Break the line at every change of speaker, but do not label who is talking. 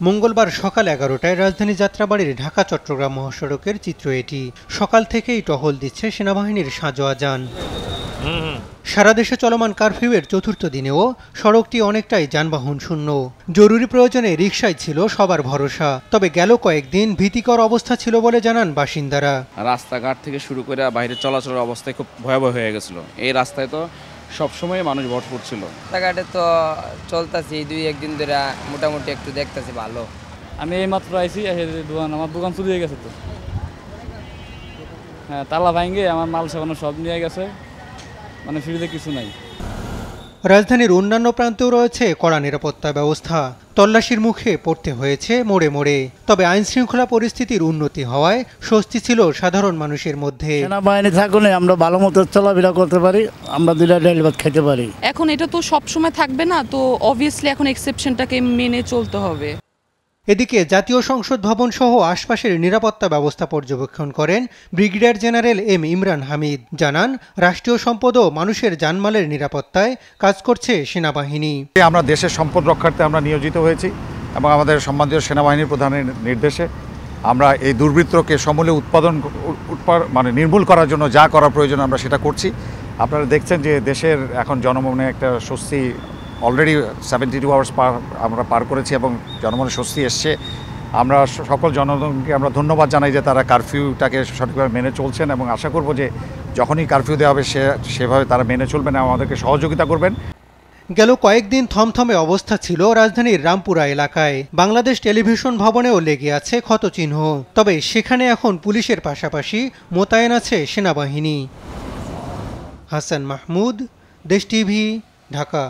মঙ্গলবার সকাল 11টায় রাজধানী যাত্রাবাড়ির ঢাকা চট্টগ্রাম মহাসড়কের চিত্র এটি। সকাল থেকেই টহল দিচ্ছে সেনাবাহিনীর সাঁজোয়া যান। সারা দেশে চলমান কারফিউয়ের চতুর্থ দিনেও সড়কটি অনেকটাই যানবাহন শূন্য। জরুরি প্রয়োজনে রিকশায় ছিল সবার ভরসা। তবে গেল কয়েকদিন ভীতিকর অবস্থা ছিল বলে জানান বাসিন্দারা।
রাস্তাঘাট থেকে শুরু করে বাইরে চলাচলের অবস্থায় খুব ভয়াবহ হয়ে গেছিল। এই রাস্তায় তো সবসময় মানুষ ভরপুর ছিল।
রাস্তাঘাটে তো চলতেছি 2-1 দিন ধরে, মোটামুটি একটু দেখতেছি ভালো।
আমি এই মাত্র আইছি, আমার দোকান চুরি হয়ে গেছে তো। হ্যাঁ, তালা ভাঙে আমার মাল সামানো সব নিয়ে গেছে, মানে ফ্রিতে কিছু নাই।
রাজধানীর অন্যান্য প্রান্তেও রয়েছে কড়া নিরাপত্তা ব্যবস্থা। তল্লাশির মুখে পড়তে হয়েছে মোড়ে মোড়ে। তবে আইন শৃঙ্খলা পরিস্থিতির উন্নতি হওয়ায় স্বস্তি ছিল সাধারণ মানুষের মধ্যে।
সেনাবাহিনী থাকলে আমরা ভালো মতো চলাফেরা করতে পারি, আমরা দুইটা ডাল ভাত খেতে পারি।
এখন এটা তো সব সময় থাকবে না, তো অবভিয়াসলি এখন এক্সেপশনটাকে মেনে চলতে হবে।
এদিকে জাতীয় সংসদ ভবন সহ আশপাশের নিরাপত্তা ব্যবস্থা পর্যবেক্ষণ করেন brigadier general M Imran Hamid. জানান, রাষ্ট্রীয় সম্পদ ও মানুষের জানমালের নিরাপত্তায় কাজ করছে সেনাবাহিনী।
আমরা দেশের সম্পদ রক্ষার্থে আমরা নিয়োজিত হয়েছি এবং আমাদের সম্মানীয় সেনাবাহিনীর প্রধানের নির্দেশে আমরা এই দুর্বৃত্তকে সমূলে নির্মূল করার জন্য যা করা প্রয়োজন আমরা সেটা করছি। আপনারা দেখছেন যে দেশের এখন জনমনে একটা স্বস্তি অলরেডি 72 আওয়ার্স আমরা পার করেছি এবং জনমনে স্বস্তি এসছে। আমরা সকল জনগণকে আমরা ধন্যবাদ জানাই যে তারা কারফিউটাকে সঠিকভাবে মেনে চলছেন এবং আশা করব যে যখনই কারফিউ দেওয়া হবে সেভাবে তারা মেনে চলবেন এবং আমাদেরকে সহযোগিতা করবেন।
গেল কয়েকদিন থমথমে অবস্থা ছিল রাজধানীর রামপুরা এলাকায়। বাংলাদেশ টেলিভিশন ভবনেও লেগে আছে ক্ষতচিহ্ন। তবে সেখানে এখন পুলিশের পাশাপাশি মোতায়েন আছে সেনাবাহিনী। হাসান মাহমুদ, দেশ টিভি, ঢাকা।